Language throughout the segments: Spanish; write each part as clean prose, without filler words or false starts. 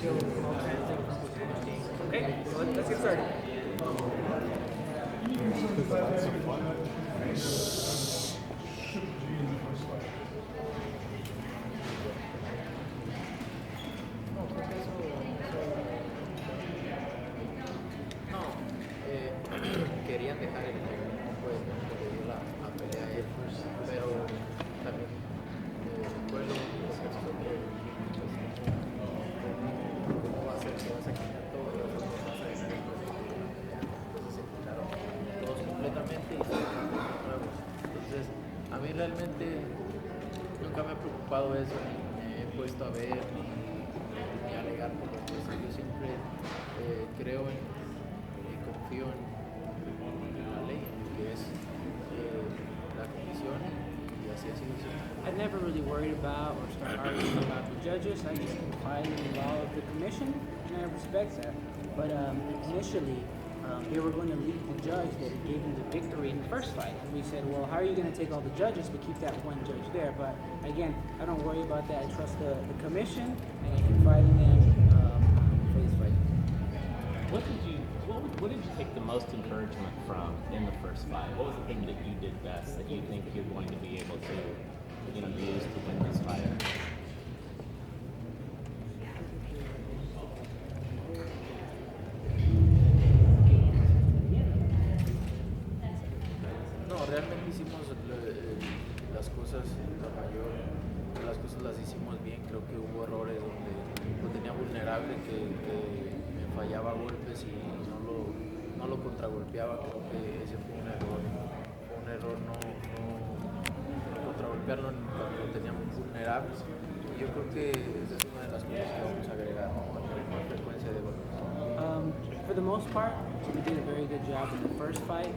Okay, so let's get started. Querían dejar el juego, pues le dio la pelea a él, pero también recuerdo cómo va a ser que vas a quitar todo y vas a ganar el juego. Entonces se quitaron todos completamente y se quitaron nuevos. Entonces a mí realmente nunca me ha preocupado eso, ni me he puesto a ver ni alegar por lo que es. Yo siempre creo y confío en la ley, que es la comisión, y así ha sido siempre. I never really worried about or started arguing about the judges. I just confided in the law of the commission, and I respect that. But initially, they were going to leave the judge that gave him the victory in the first fight. And we said, well, how are you going to take all the judges but keep that one judge there? But again, I don't worry about that. I trust the commission, and I confide in them for this fight. What did you take the most encouragement from in the first fight? What was the thing that you did best that you think you're going to be able to, use to win this fight? No, realmente hicimos las cosas, la mayor de las cosas las hicimos bien. Creo que hubo errores donde lo tenía vulnerable, que me fallaba golpes y no lo contragolpeaba. Creo que ese fue un error. Fue un error no contragolpearlo cuando lo teníamos vulnerable. Y yo creo que esa es una de las cosas que vamos a agregar, ¿no? Más frecuencia de golpes. For the most part, we did a very good job in the first fight.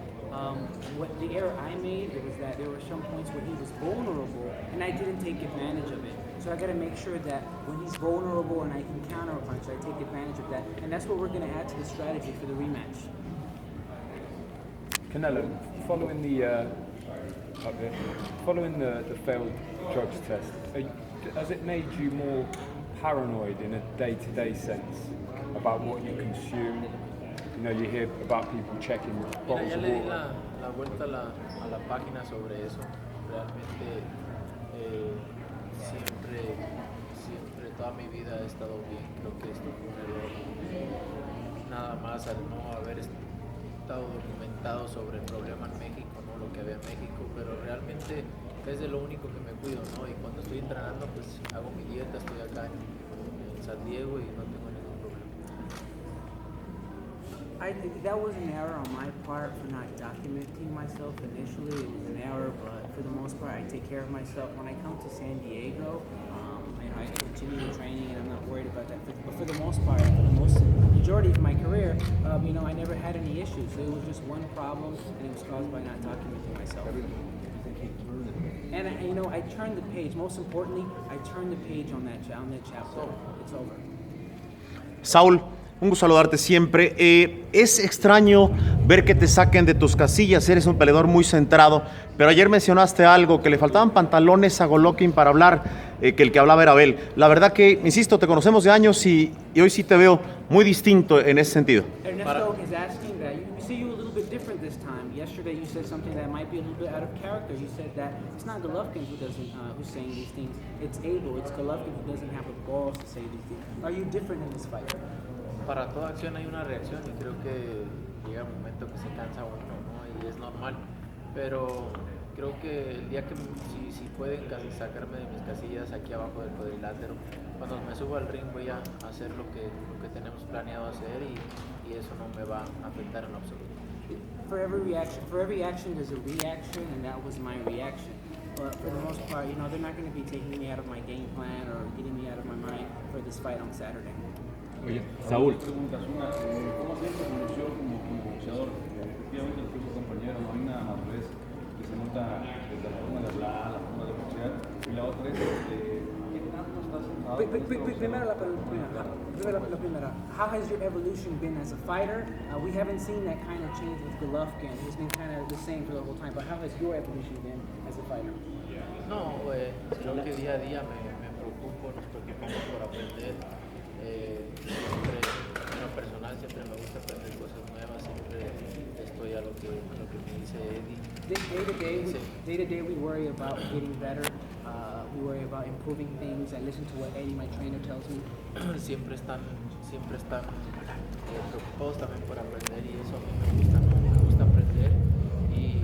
What the error I made was that there were some points where he was vulnerable and I didn't take advantage of it. So I got to make sure that when he's vulnerable and I can counter a punch, I take advantage of that. And that's what we're going to add to the strategy for the rematch. Canelo, following the failed drugs test, has it made you more paranoid in a day-to-day sense about what you consume? You hear about people checking bottles Ya of le di water. la vuelta a la página sobre eso. Realmente siempre toda mi vida he estado bien. Creo que esto fue un error. Nada más al no haber estado documentado sobre el problema en México, ¿no? Lo que había en México, pero realmente es de lo único que me cuido, ¿no? Y cuando estoy entrenando, pues hago mi dieta, estoy acá en San Diego y no tengo ningún problema. I think that was an error on my part for not documenting myself initially. It was an error, but for the most part, I take care of myself. When I come to San Diego, I continue the training, and I'm not worried about that. But for the most part, for the majority of my career, I never had any issues. It was just one problem, and it was caused by not documenting myself. And I turned the page. Most importantly, I turned the page on that chapter. It's over. Saúl, un gusto saludarte siempre. Es extraño ver que te saquen de tus casillas, eres un peleador muy centrado, pero ayer mencionaste algo, que le faltaban pantalones a Golovkin para hablar, que el que hablaba era Abel. La verdad que, insisto, te conocemos de años y hoy sí te veo muy distinto en ese sentido. Ernesto is asking that. You see you a little bit different this time. Yesterday you said something that might be a little bit out of character. You said that it's not Golovkin who's saying these things. It's Abel. It's Golovkin who doesn't have the balls to say these things. Are you different in this fight? Para toda acción hay una reacción y creo que llega un momento que se cansa uno, ¿no? Y es normal, pero creo que el día que si pueden sacarme de mis casillas aquí abajo del cuadrilátero, cuando me subo al ring voy a hacer lo que tenemos planeado hacer y eso no me va a afectar en absoluto. For every action there's a reaction, and that was my reaction. But for the most part, they're not going to be taking me out of my game plan or getting me out of my mind for this fight on Saturday. Oye, Saúl. Preguntas. Una, ¿cómo siempre evolucionó como boxeador? Efectivamente, lo que tu compañero, no hay una madurez que se nota desde la forma de hablar, la forma de boxear. Y la otra es, ¿qué tanto estás enfadado? Primero la primera. How has your evolution been as a fighter? We haven't seen that kind of change with Golovkin. He's been kind of the same for the whole time. But how has your evolution been as a fighter? No, creo que día a día me preocupo, nos preocupamos por aprender. Day to day, we worry about getting better. We worry about improving things. I listen to what Eddie, my trainer, tells me. siempre están preocupados también por aprender y eso a mí me gusta, ¿no? Me gusta aprender y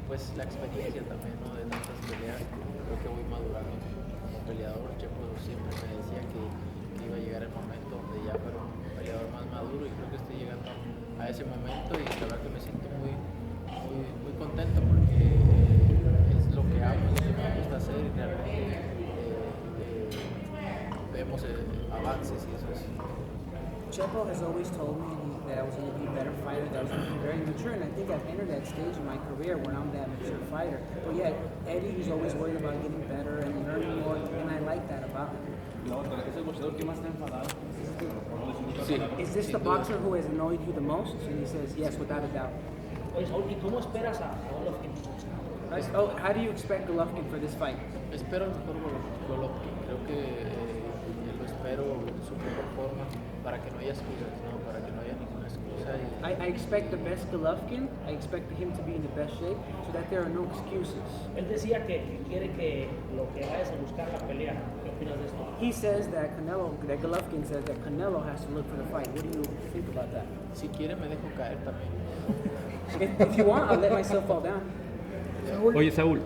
pues la experiencia también, ¿no? De tantas peleas, creo que voy madurando como peleador. Chepo siempre me decía que iba a llegar el momento donde ya fuera un peleador más maduro y creo que estoy llegando a ese momento y la verdad que me siento muy contento porque es lo que amo, es lo que me gusta hacer y realmente vemos avances y eso es. Chepo has always told me that I was going to be a better fighter, that I was going to be very mature, and I think I've entered that stage in my career when I'm that mature fighter. But yet, Eddie is always worried about getting better and learning more, and I like that about him. La otra, ¿es el boxeador que más te ha enfadado? Sí, Is this the boxer who has annoyed you the most? And he says, yes, without a doubt. Oye, Saúl, ¿y cómo esperas a Golovkin? Oh, how do you expect Golovkin for this fight? espero el mejor Golovkin, creo que lo espero en su mejor forma para que no haya excusas, ¿no? Para que no haya ninguna excusa. I expect the best Golovkin. I expect him to be in the best shape so that there are no excuses. Él decía que quiere que lo que vayas a buscar la pelea. ¿Qué opinas de esto? He says that Golovkin says that Canelo has to look for the fight. What do you think about that? Si quiere me dejo caer también. If you want, I'll let myself fall down. Oye Saúl,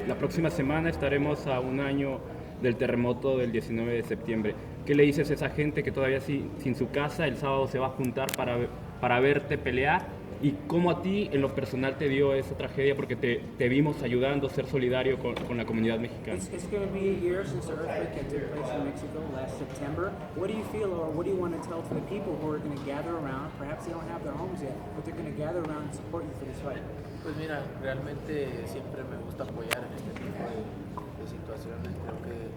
la próxima semana estaremos a un año del terremoto del 19 de septiembre. ¿Qué le dices a esa gente que todavía sin su casa el sábado se va a juntar para verte pelear? ¿Y cómo a ti en lo personal te dio esa tragedia? Porque te vimos ayudando, ser solidario con la comunidad mexicana. It's going to be a year since the earthquake that took place in Mexico last September. What do you feel, or what do you want to tell to the people who are going to gather around? Perhaps they don't have their homes yet, but they're going to gather around and support you for this fight. Pues mira, realmente siempre me gusta apoyar en este tipo de situaciones. Creo que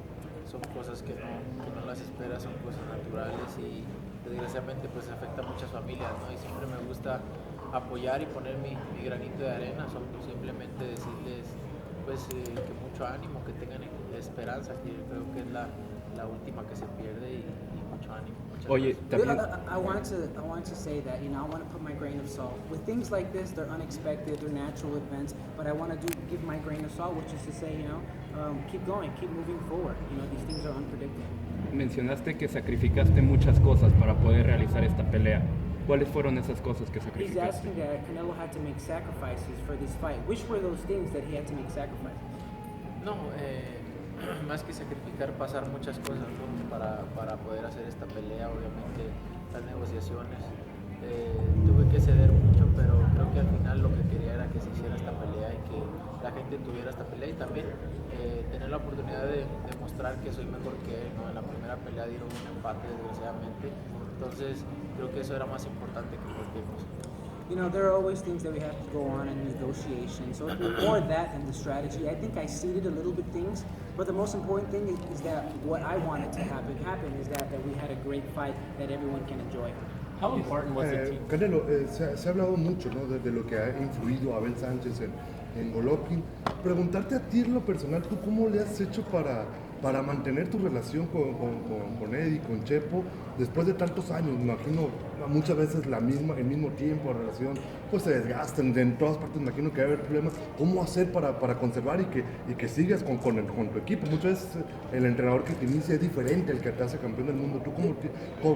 son cosas que no las esperas, son cosas naturales y desgraciadamente pues afecta a muchas familias, ¿no? Y siempre me gusta apoyar y poner mi granito de arena, simplemente decirles pues que mucho ánimo, que tengan esperanza, que creo que es la última que se pierde y mucho ánimo. Oye, también... I want to say that, I want to put my grain of salt. With things like this, they're unexpected, they're natural events, but I want to give my grain of salt, which is to say, keep going, keep moving forward. These things are unpredictable. Mencionaste que sacrificaste muchas cosas para poder realizar esta pelea. ¿Cuáles fueron esas cosas que He's sacrificaste? asking that Canelo had to make sacrifices for this fight. Which were those things that he had to make sacrifices? No, más que sacrificar, pasar muchas cosas, ¿no? para poder hacer esta pelea, obviamente las negociaciones, tuve que ceder mucho, pero creo que al final lo que quería era que se hiciera esta pelea y que la gente tuviera esta pelea y también tener la oportunidad de demostrar que soy mejor que él, ¿no? En la primera pelea dieron un empate desgraciadamente, entonces creo que eso era más importante que cualquier cosa. There are always things that we have to go on in negotiation. So more that than the strategy. I think I ceded a little bit things, but the most important thing is that what I wanted to happen is that we had a great fight that everyone can enjoy. How important was it to Canelo, se ha hablado mucho, ¿no? De lo que ha influido Abel Sánchez en Golovkin. Preguntarte a ti en lo personal, ¿tú cómo le has hecho para mantener tu relación con Eddie, con Chepo, después de tantos años? Me imagino muchas veces el mismo tiempo, la relación, pues se desgastan, en todas partes me imagino que va a haber problemas. ¿Cómo hacer para conservar y que sigas con tu equipo? Muchas veces el entrenador que te inicia es diferente al que te hace campeón del mundo. ¿Tú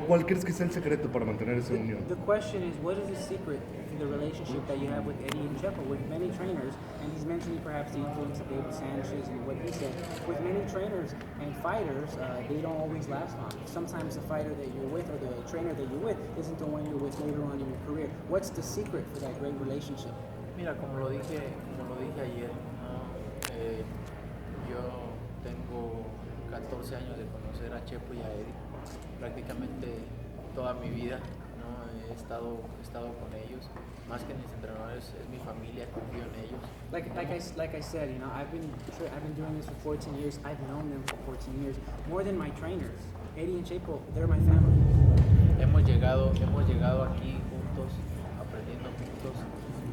cuál crees que sea el secreto para mantener esa unión? The question is, what is the secret to the relationship that you have with Eddie and Chepo, with many trainers? And he's mentioning perhaps the influence of Abel Sanchez and what he said. With many trainers and fighters, they don't always last long. Sometimes the fighter that you're with or the trainer that you're with isn't the one you're with later on in your career. What's the secret for that great relationship? Mira, como lo dije ayer, ¿no? Yo tengo 14 años de conocer a Chepo y a Eddie, prácticamente toda mi vida, ¿no? He estado con ellos, más que mis entrenadores, es mi familia, confío en ellos. Like I said, I've been doing this for 14 years. I've known them for 14 years, more than my trainers. Eddie and Chepo, they're my family. Hemos llegado aquí juntos, aprendiendo juntos,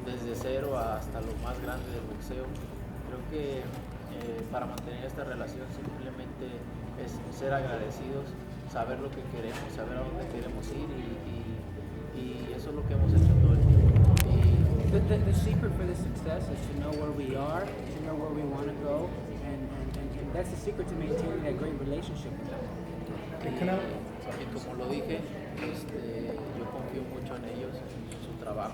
desde cero hasta lo más grande del boxeo. Creo que para mantener esta relación simplemente es ser agradecidos, saber lo que queremos, saber a dónde queremos ir y eso es lo que hemos hecho todo el tiempo. The secret for this success is to know where we are, to know where we want to go, and that's the secret to maintaining that great relationship with them. Y como lo dije, yo confío mucho en ellos, en su trabajo.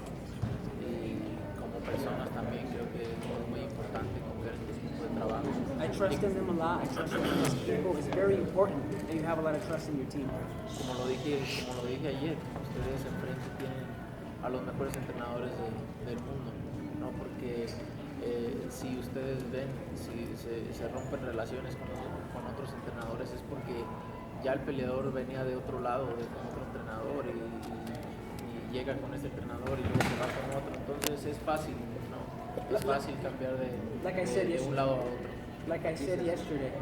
Y como personas también creo que es muy importante confiar en este tipo de trabajo. I trust in them a lot. I trust in them as people. It's very important that you have a lot of trust in your team. Como lo dije ayer, ustedes enfrente tienen a los mejores entrenadores del mundo, ¿no? Porque si ustedes ven, si se rompen relaciones con otros entrenadores es porque ya el peleador venía de otro lado, con otro entrenador y llega con este entrenador y luego se va con otro, entonces es fácil, ¿no? Es fácil cambiar de un lado a otro. Like I said yesterday,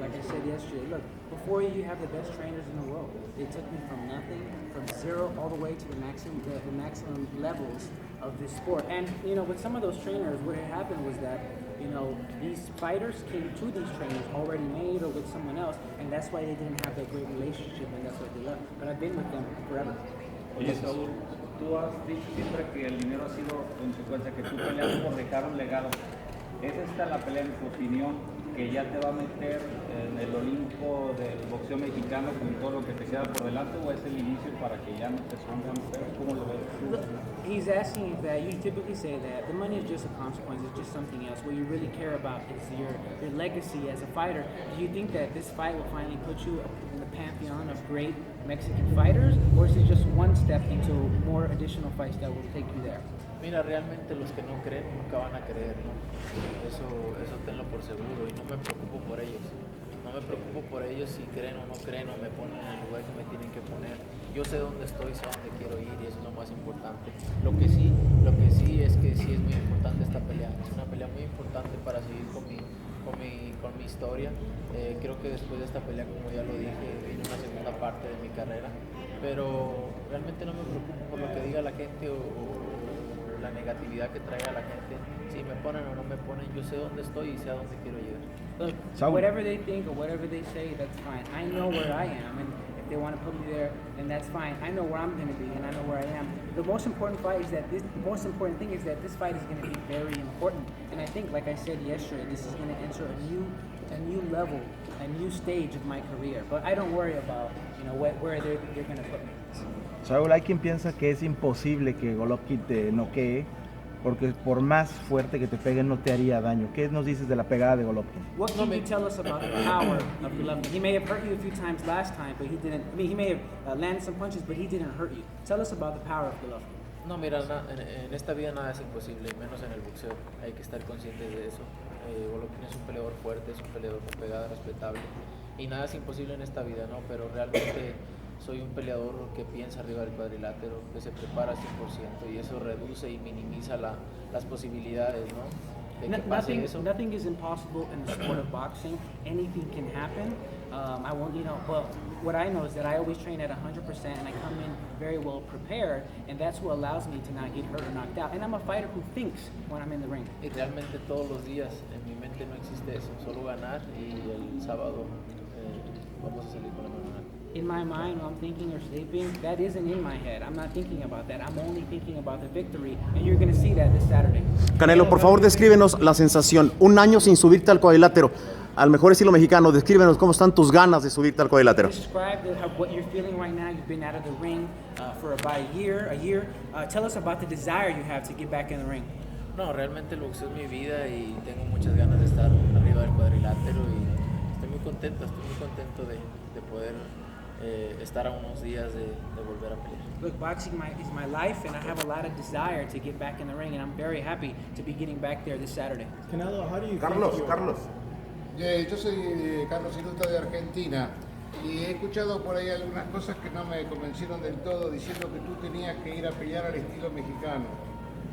look, before you have the best trainers in the world. They took me from nothing, from zero, all the way to the maximum levels of this sport. And, you know, with some of those trainers, what had happened was that, you know, these fighters came to these trainers already made or with someone else, and that's why they didn't have that great relationship, and that's why they left. But I've been with them forever. Oye, Saúl, tú has dicho siempre que el dinero ha sido consecuencia, que tú peleas por dejar un legado. ¿Es esta la pelea, en tu opinión, que ya te va a meter en el Olimpo del boxeo mexicano con todo lo que te queda por delante, o es el inicio para que ya no te suban mujeres? ¿Cómo lo ves? Look, he's asking if that, you typically say that the money is just a consequence, it's just something else. What you really care about is your legacy as a fighter. Do you think that this fight will finally put you in the pantheon of great Mexican fighters, or is it just one step into more additional fights that will take you there? Mira, realmente los que no creen nunca van a creer, ¿no? Eso tenlo por seguro y no me preocupo por ellos. No me preocupo por ellos si creen o no creen o me ponen en el lugar que me tienen que poner. Yo sé dónde estoy, sé dónde quiero ir y eso es lo más importante. Lo que sí es que sí es muy importante esta pelea. Es una pelea muy importante para seguir con mi historia. Creo que después de esta pelea, como ya lo dije, viene una segunda parte de mi carrera. Pero realmente no me preocupo por lo que diga la gente o la negatividad que traiga la gente. Si me ponen o no me ponen, yo sé dónde estoy y sé a dónde quiero llegar. Look, whatever they think or whatever they say, that's fine. I know where I am, and if they want to put me there, then that's fine. I know where I'm going to be, and I know where I am. The most important thing is that this fight is going to be very important. And I think, like I said yesterday, this is going to enter a new level, a new stage of my career. But I don't worry about, you know, where they're going to put me. Saúl, hay quien piensa que es imposible que Golovkin te noquee, porque por más fuerte que te pegue no te haría daño. ¿Qué nos dices de la pegada de Golovkin? What can you tell us about the power of Golovkin? He may have hurt you a few times last time, but he didn't. I mean, he may have landed some punches, but he didn't hurt you. Tell us about the power of Golovkin. No, mira, en esta vida nada es imposible, menos en el boxeo. Hay que estar conscientes de eso. Golovkin es un peleador fuerte, es un peleador con pegada respetable. Y nada es imposible en esta vida, ¿no? Pero realmente soy un peleador que piensa arriba del cuadrilátero, que se prepara 100% y eso reduce y minimiza las posibilidades, ¿no? De que pase eso. Nothing is impossible in the sport of boxing. Anything can happen. I won't, you know, but what I know is that I always train at 100% and I come in very well prepared, and that's what allows me to not get hurt or knocked out. And I'm a fighter who thinks when I'm in the ring. Y realmente todos los días en mi mente no existe eso, solo ganar y el sábado vamos a salir con la mano en alto. In my mind, when I'm thinking or sleeping, that isn't in my head. I'm not thinking about that. I'm only thinking about the victory, and you're going to see that this Saturday. Canelo, por favor, descríbenos la sensación. Un año sin subirte al cuadrilátero. Al mejor estilo mexicano, descríbenos cómo están tus ganas de subirte al cuadrilátero. Describe what you're feeling right now. You've been out of the ring for about a year. Tell us about the desire you have to get back in the ring. No, realmente el boxeo es mi vida y tengo muchas ganas de estar arriba del cuadrilátero y estoy muy contento de poder estar a unos días de volver a pelear. Look, boxing is my life, and I have a lot of desire to get back in the ring, and I'm very happy to be getting back there this Saturday. Canelo, how do you Carlos. Yo soy Carlos Irusta de Argentina y he escuchado por ahí algunas cosas que no me convencieron del todo, diciendo que tú tenías que ir a pelear al estilo mexicano.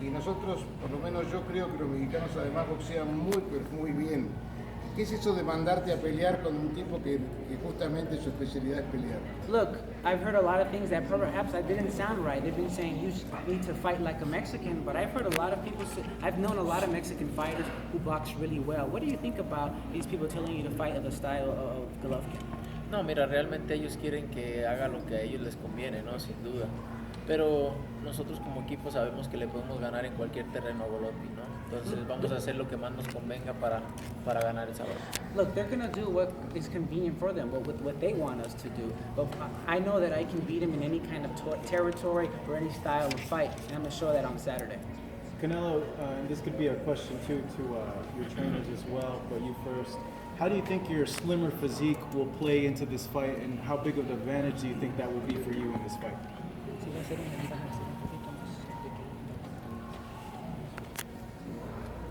Y nosotros, por lo menos yo creo que los mexicanos además boxean muy bien. ¿Qué es eso de mandarte a pelear con un tipo que justamente su especialidad es pelear? Look, I've heard a lot of things that perhaps I didn't sound right. They've been saying you need to fight like a Mexican, but I've heard a lot of people say, I've known a lot of Mexican fighters who box really well. What do you think about these people telling you to fight in the style of Golovkin? No, mira, realmente ellos quieren que haga lo que a ellos les conviene, ¿no? Sin duda. pero nosotros como equipo sabemos que le podemos ganar en cualquier terreno a Golovkin, ¿no? Entonces vamos a hacer lo que más nos convenga para ganar el sábado. Look, they're gonna do what is convenient for them, what they want us to do. But I know that I can beat him in any kind of territory or any style of fight, and I'm gonna show that on Saturday. Canelo, and this could be a question too to your trainers as well, but you first. How do you think your slimmer physique will play into this fight, and how big of an advantage do you think that will be for you in this fight?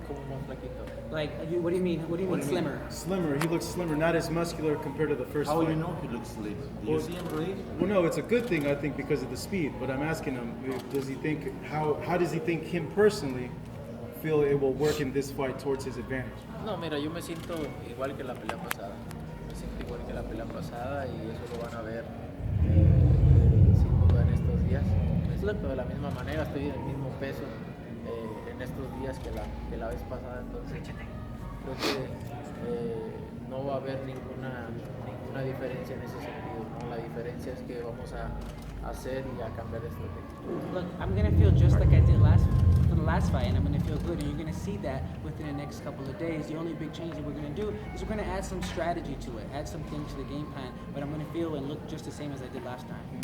Como más flaquito. Like, what do you mean? What do you mean slimmer? Slimmer. He looks slimmer, not as muscular compared to the first How fight. you know he looks slim? Do you see him really? Well, no, it's a good thing I think because of the speed. But I'm asking him, does he think how does he think him personally feel it will work in this fight towards his advantage? No, mira, yo me siento igual que la pelea pasada. Me siento igual que la pelea pasada y eso lo van a ver sin duda en estos días. Me siento de la misma manera, estoy en el mismo peso en estos días que la vez pasada, entonces creo que no va a haber ninguna diferencia en ese sentido, ¿no? La diferencia es que vamos a hacer y a cambiar de estrategia. Look, I'm gonna feel just like I did for the last fight, and I'm gonna feel good, and you're gonna see that within the next couple of days. The only big change that we're gonna do is we're gonna add some strategy to it, add some things to the game plan, but I'm gonna feel and look just the same as I did last time.